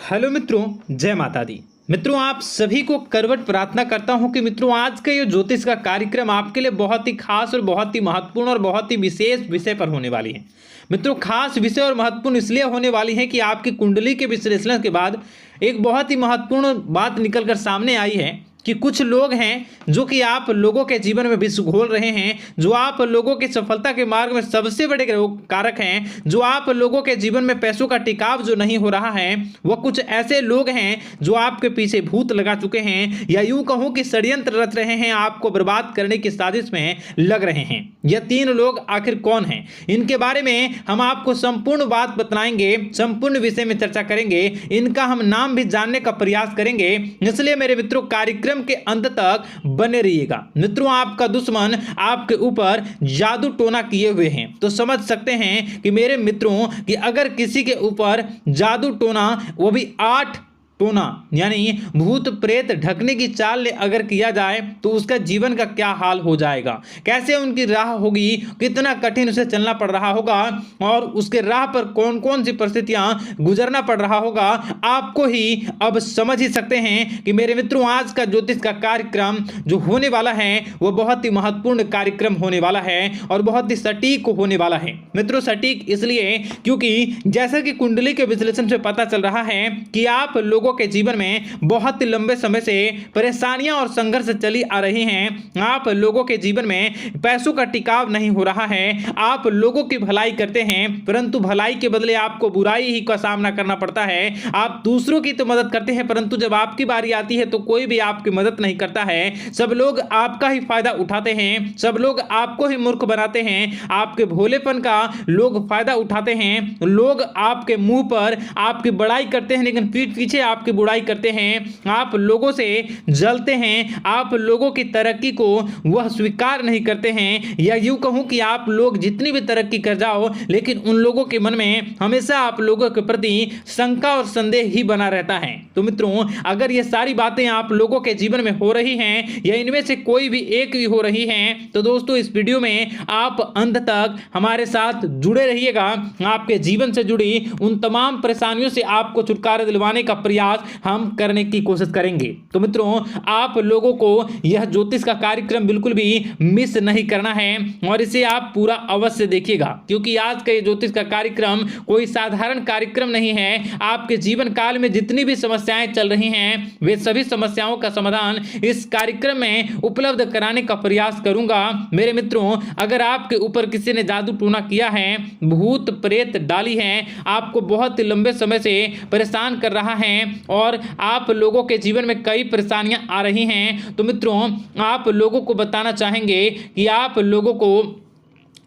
Hello मित्रों, जय माता दी। मित्रों, आप सभी को करवट प्रार्थना करता हूं कि मित्रों आज का ये ज्योतिष का कार्यक्रम आपके लिए बहुत ही खास और बहुत ही महत्वपूर्ण और बहुत ही विशेष विषय पर होने वाली है। मित्रों, खास विषय और महत्वपूर्ण इसलिए होने वाली है कि आपकी कुंडली के विश्लेषण के बाद एक बहुत ही महत्वपूर्ण बात निकलकर सामने आई है कि कुछ लोग हैं जो कि आप लोगों के जीवन में विष घोल रहे हैं, जो आप लोगों की सफलता के मार्ग में सबसे बड़े कारक हैं, जो आप लोगों के जीवन में पैसों का टिकाव जो नहीं हो रहा है, वह कुछ ऐसे लोग हैं जो आपके पीछे भूत लगा चुके हैं या यूं कहूं कि षड्यंत्र रच रहे हैं, आपको बर्बाद करने की साजिश में लग रहे हैं। यह तीन लोग आखिर कौन हैं, इनके बारे में हम आपको संपूर्ण बात बताएंगे, संपूर्ण विषय में चर्चा करेंगे, इनका हम नाम भी जानने का प्रयास करेंगे। इसलिए मेरे मित्रों, कार्यक्रम के अंत तक बने रहिएगा। मित्रों, आपका दुश्मन आपके ऊपर जादू टोना किए हुए हैं, तो समझ सकते हैं कि मेरे मित्रों कि अगर किसी के ऊपर जादू टोना, वो भी 8 टोना यानी भूत प्रेत ढकने की चाल ले अगर किया जाए तो उसका जीवन का क्या हाल हो जाएगा, कैसे उनकी राह होगी, कितना कठिन उसे चलना पड़ रहा होगा और उसके राह पर कौन कौन सी परिस्थितियां गुजरना पड़ रहा होगा, आपको ही अब समझ ही सकते हैं कि मेरे मित्रों आज का ज्योतिष का कार्यक्रम जो होने वाला है वह बहुत ही महत्वपूर्ण कार्यक्रम होने वाला है और बहुत ही सटीक होने वाला है। मित्रों, सटीक इसलिए क्योंकि जैसा कि कुंडली के विश्लेषण से पता चल रहा है कि आप लोगों के जीवन में बहुत ही लंबे समय से परेशानियां और संघर्ष चली आ रही हैं। आप लोगों के जीवन में पैसों का टिकाव नहीं हो रहा है। आप लोगों की भलाई करते हैं परंतु भलाई के बदले आपको बुराई ही का सामना करना पड़ता है। आप दूसरों की तो मदद करते हैं परंतु जब आपकी बारी आती है तो कोई भी आपकी मदद नहीं करता है। सब लोग आपका ही फायदा उठाते हैं, सब लोग आपको ही मूर्ख बनाते हैं। आपके भोलेपन का लोग फायदा उठाते हैं। लोग आपके मुंह पर आपकी बड़ाई करते हैं लेकिन पीठ पीछे आपकी बुराई करते हैं। आप लोगों से जलते हैं, आप लोगों की तरक्की को वह स्वीकार नहीं करते हैं, या यूं कहूं कि आप लोग जितनी भी तरक्की कर जाओ लेकिन उन लोगों के मन में हमेशा आप लोगों के प्रति शंका और संदेह ही बना रहता है। तो मित्रों, अगर ये सारी बातें आप लोगों के जीवन में हो रही हैं या इनमें से कोई भी एक भी हो रही हैं तो दोस्तों इस वीडियो में आप अंत तक हमारे साथ जुड़े रहिएगा। आपके जीवन से जुड़ी उन तमाम परेशानियों से आपको छुटकारा दिलवाने का प्रयास हम करने की कोशिश करेंगे। तो मित्रों, आप लोगों को यह ज्योतिष का कार्यक्रम बिल्कुल भी मिस नहीं करना है और इसे आप पूरा अवश्य देखिएगा, क्योंकि आज का ये ज्योतिष का कार्यक्रम कोई साधारण कार्यक्रम नहीं है। आपके जीवन काल में जितनी भी समस्याएं चल रही हैं वे सभी समस्याओं का समाधान इस कार्यक्रम में उपलब्ध कराने का प्रयास करूंगा। मेरे मित्रों, अगर आपके ऊपर किसी ने जादू टोना किया है, भूत प्रेत डाली है, आपको बहुत लंबे समय से परेशान कर रहा है और आप लोगों के जीवन में कई परेशानियां आ रही हैं, तो मित्रों आप लोगों को बताना चाहेंगे कि आप लोगों को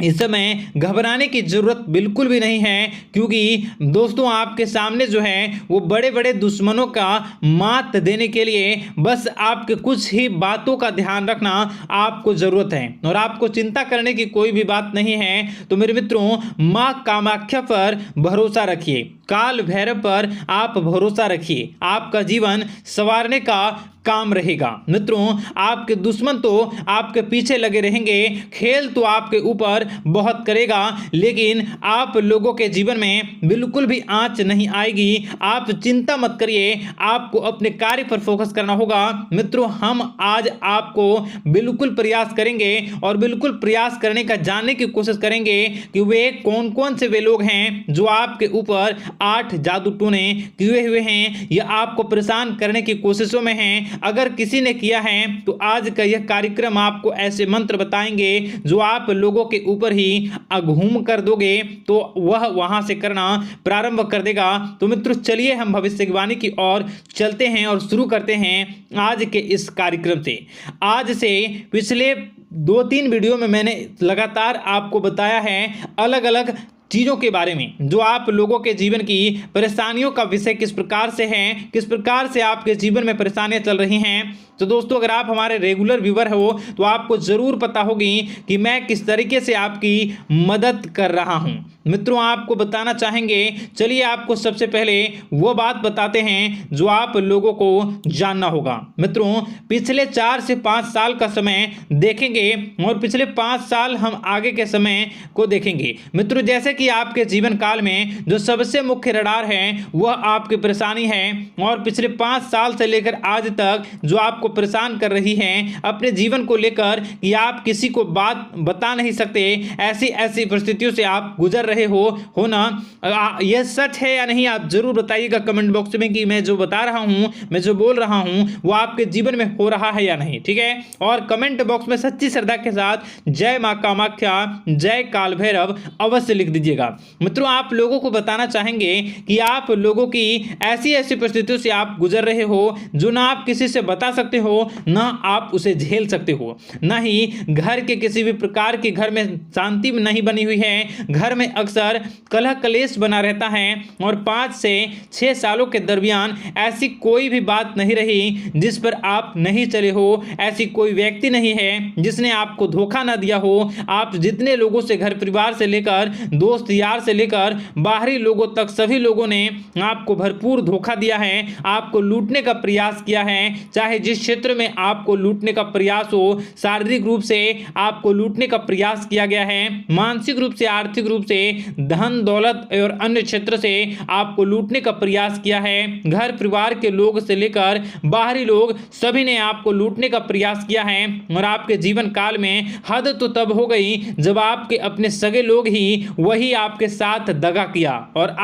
इस समय घबराने की जरूरत बिल्कुल भी नहीं है, क्योंकि दोस्तों आपके सामने जो है वो बड़े बड़े दुश्मनों का मात देने के लिए बस आपके कुछ ही बातों का ध्यान रखना आपको जरूरत है और आपको चिंता करने की कोई भी बात नहीं है। तो मेरे मित्रों, मां कामाख्या पर भरोसा रखिए, काल भैरव पर आप भरोसा रखिए, आपका जीवन संवारने का काम रहेगा। मित्रों, आपके दुश्मन तो आपके पीछे लगे रहेंगे, खेल तो आपके ऊपर बहुत करेगा लेकिन आप लोगों के जीवन में बिल्कुल भी आंच नहीं आएगी। आप चिंता मत करिए, आपको अपने कार्य पर फोकस करना होगा। मित्रों, हम आज आपको बिल्कुल प्रयास करेंगे और बिल्कुल प्रयास करने का जानने की कोशिश करेंगे कि वे कौन कौन से वे लोग हैं जो आपके ऊपर 8 जादू टोने किए हुए हैं या आपको परेशान करने की कोशिशों में हैं। अगर किसी ने किया है तो आज का यह कार्यक्रम आपको ऐसे मंत्र बताएंगे जो आप लोगों के ऊपर ही अघूम कर दोगे तो वह वहां से करना प्रारंभ कर देगा। तो मित्रों, चलिए हम भविष्यवाणी की ओर चलते हैं और शुरू करते हैं आज के इस कार्यक्रम से। आज से पिछले 2-3 वीडियो में मैंने लगातार आपको बताया है अलग अलग चीज़ों के बारे में, जो आप लोगों के जीवन की परेशानियों का विषय किस प्रकार से है, किस प्रकार से आपके जीवन में परेशानियां चल रही हैं, तो दोस्तों अगर आप हमारे रेगुलर व्यूवर हो तो आपको जरूर पता होगी कि मैं किस तरीके से आपकी मदद कर रहा हूं। मित्रों आपको बताना चाहेंगे, चलिए आपको सबसे पहले वो बात बताते हैं जो आप लोगों को जानना होगा। मित्रों पिछले 4 से 5 साल का समय देखेंगे और पिछले 5 साल हम आगे के समय को देखेंगे। मित्रों जैसे कि आपके जीवन काल में जो सबसे मुख्य रडार है वह आपकी परेशानी है, और पिछले 5 साल से लेकर आज तक जो आपको परेशान कर रही है अपने जीवन को लेकर कि आप किसी को बात बता नहीं सकते, ऐसी ऐसी परिस्थितियों से आप गुजर रहे हो ना। यह सच है या नहीं आप जरूर बताइएगा कमेंट बॉक्स में कि मैं जो बता रहा हूं, मैं जो बोल रहा हूं वो आपके जीवन में हो रहा है या नहीं, ठीक है। और कमेंट बॉक्स में सच्ची श्रद्धा के साथ जय मां कामाख्या, जय काल भैरव अवश्य लिख दीजिएगा। मित्रों आप लोगों को बताना चाहेंगे कि आप लोगों की ऐसी ऐसी परिस्थितियों से आप गुजर रहे हो जो ना आप किसी से बता सकते हो ना आप उसे झेल सकते हो, ना ही घर के किसी भी प्रकार के घर में शांति नहीं बनी हुई है, घर में अक्सर कलह कलेश बना रहता है, और 5 से 6 सालों के दरमियान ऐसी कोई भी बात नहीं रही जिस पर आप नहीं चले हो, ऐसी कोई व्यक्ति नहीं है जिसने आपको धोखा ना दिया हो। आप जितने लोगों से घर परिवार से लेकर दोस्त यार से लेकर बाहरी लोगों तक सभी लोगों ने आपको भरपूर धोखा दिया है, आपको लूटने का प्रयास किया है। चाहे जिस क्षेत्र में आपको लूटने का प्रयास हो, शारीरिक रूप से आपको लूटने का प्रयास किया गया है, मानसिक रूप से आर्थिक रूप से धन दौलत और अन्य क्षेत्र से आपको लूटने का प्रयास किया है। घर परिवार के लोग से लेकर बाहरी लोग सभी ने आपको लूटने का प्रयास किया है, और आपके जीवन काल में हद तो तब हो गई जब आपके अपने सगे लोग ही वही आपके साथ दगा किया, और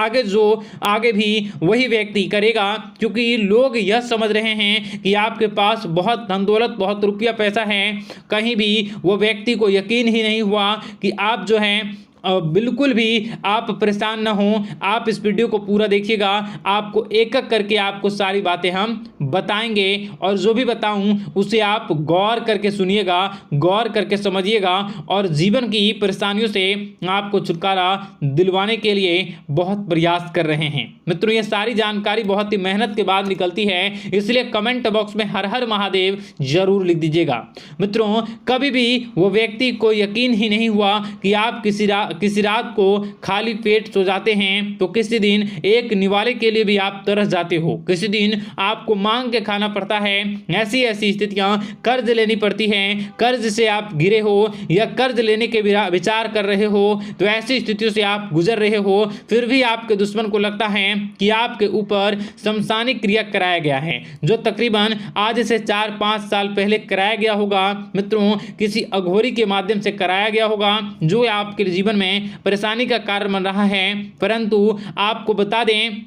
आगे भी वही व्यक्ति करेगा, क्योंकि लोग यह समझ रहे हैं कि आपके पास बहुत धन दौलत बहुत रुपया पैसा है। कहीं भी वो व्यक्ति को यकीन ही नहीं हुआ कि आप जो हैं बिल्कुल भी आप परेशान ना हो। आप इस वीडियो को पूरा देखिएगा, आपको एक एक करके आपको सारी बातें हम बताएंगे, और जो भी बताऊं उसे आप गौर करके सुनिएगा, गौर करके समझिएगा, और जीवन की परेशानियों से आपको छुटकारा दिलवाने के लिए बहुत प्रयास कर रहे हैं। मित्रों ये सारी जानकारी बहुत ही मेहनत के बाद निकलती है, इसलिए कमेंट बॉक्स में हर हर महादेव जरूर लिख दीजिएगा। मित्रों कभी भी वो व्यक्ति को यकीन ही नहीं हुआ कि आप किसी रात को खाली पेट सो जाते हैं, तो किसी दिन एक निवाले के लिए भी आप तरस जाते हो, किसी दिन आपको मांग के खाना पड़ता है। ऐसी ऐसी स्थितियां कर्ज लेनी पड़ती हैं, कर्ज से आप गिरे हो या कर्ज लेने के विचार कर रहे हो, तो ऐसी स्थितियों से आप गुजर रहे हो, फिर भी आपके दुश्मन को लगता है कि आपके ऊपर शमशानी क्रिया कराया गया है, जो तकरीबन आज से 4-5 साल पहले कराया गया होगा। मित्रों किसी अघोरी के माध्यम से कराया गया होगा, जो आपके जीवन में परेशानी का कारण बन रहा है। परंतु आपको बता दें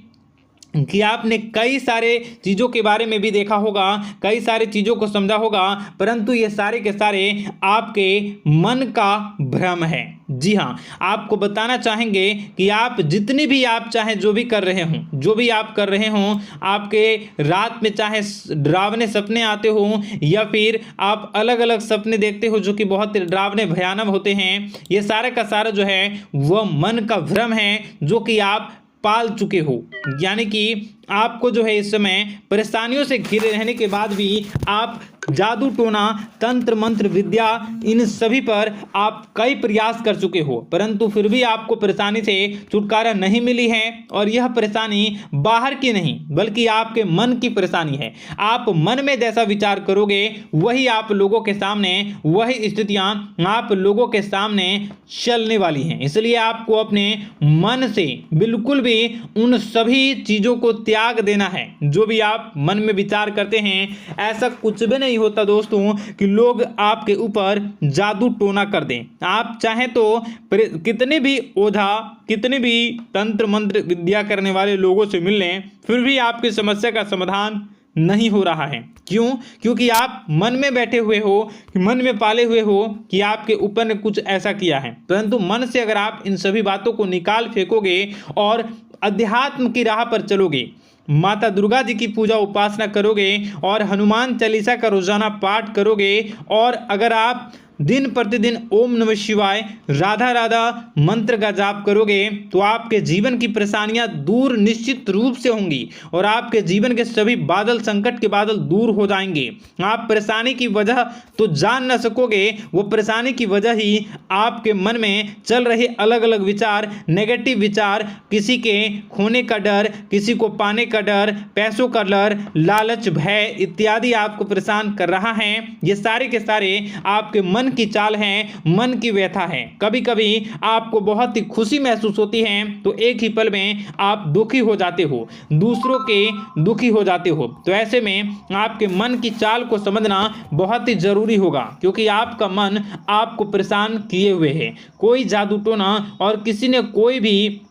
कि आपने कई सारे चीज़ों के बारे में भी देखा होगा, कई सारी चीज़ों को समझा होगा, परंतु ये सारे के सारे आपके मन का भ्रम है। जी हाँ आपको बताना चाहेंगे कि आप जितनी भी आप चाहे जो भी कर रहे हों, जो भी आप कर रहे हों, आपके रात में चाहे डरावने सपने आते हों या फिर आप अलग अलग सपने देखते हो जो कि बहुत ही डरावने भयानक होते हैं, ये सारा का सारा जो है वह मन का भ्रम है जो कि आप पाल चुके हो। यानी कि आपको जो है इस समय परेशानियों से घिरे रहने के बाद भी आप जादू टोना तंत्र मंत्र विद्या इन सभी पर आप कई प्रयास कर चुके हो, परंतु फिर भी आपको परेशानी से छुटकारा नहीं मिली है। और यह परेशानी बाहर की नहीं बल्कि आपके मन की परेशानी है। आप मन में जैसा विचार करोगे वही आप लोगों के सामने, वही स्थितियां आप लोगों के सामने चलने वाली हैं। इसलिए आपको अपने मन से बिल्कुल भी उन सभी चीज़ों को त्याग देना है जो भी आप मन में विचार करते हैं। ऐसा कुछ भी नहीं होता दोस्तों कि लोग आपके ऊपर जादू टोना कर दें। आप चाहें तो कितने भी ओझा, कितने भी तंत्र मंत्र विद्या करने वाले लोगों से मिल लें, फिर भी आपकी समस्या का समाधान नहीं हो रहा है। क्यों? क्योंकि आप मन में बैठे हुए हो, मन में पाले हुए हो कि आपके ऊपर ने कुछ ऐसा किया है। परंतु मन से अगर आप इन सभी बातों को निकाल फेंकोगे और अध्यात्म की राह पर चलोगे, माता दुर्गा जी की पूजा उपासना करोगे और हनुमान चालीसा का रोजाना पाठ करोगे, और अगर आप दिन प्रतिदिन ओम नमः शिवाय, राधा राधा मंत्र का जाप करोगे तो आपके जीवन की परेशानियां दूर निश्चित रूप से होंगी और आपके जीवन के सभी बादल, संकट के बादल दूर हो जाएंगे। आप परेशानी की वजह तो जान न सकोगे, वो परेशानी की वजह ही आपके मन में चल रहे अलग अलग विचार, नेगेटिव विचार, किसी के खोने का डर, किसी को पाने का डर, पैसों का डर, लालच, भय इत्यादि आपको परेशान कर रहा है। ये सारे के सारे आपके मन की चाल हैं, मन की व्यथा है। कभी कभी आपको बहुत ही खुशी महसूस होती है तो एक ही पल में आप दुखी हो जाते हो, दूसरों के दुखी हो जाते हो। तो ऐसे में आपके मन की चाल को समझना बहुत ही जरूरी होगा, क्योंकि आपका मन आपको परेशान किए हुए है। कोई जादू टोना और किसी ने कोई भी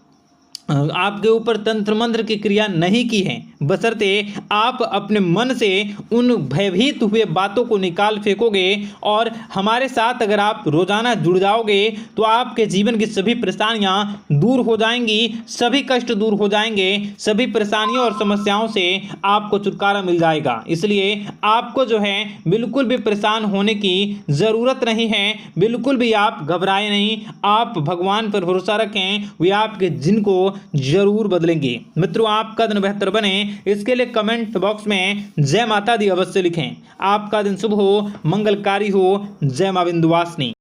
आपके ऊपर तंत्र मंत्र की क्रिया नहीं की है, बशर्ते आप अपने मन से उन भयभीत हुए बातों को निकाल फेंकोगे और हमारे साथ अगर आप रोजाना जुड़ जाओगे तो आपके जीवन की सभी परेशानियां दूर हो जाएंगी, सभी कष्ट दूर हो जाएंगे, सभी परेशानियों और समस्याओं से आपको छुटकारा मिल जाएगा। इसलिए आपको जो है बिल्कुल भी परेशान होने की ज़रूरत नहीं है, बिल्कुल भी आप घबराए नहीं। आप भगवान पर भरोसा रखें, वे आपके दिन को जरूर बदलेंगे। मित्रों, आपका दिन बेहतर बने इसके लिए कमेंट बॉक्स में जय माता दी अवश्य लिखें। आपका दिन शुभ हो, मंगलकारी हो। जय मां विंध्यवासिनी।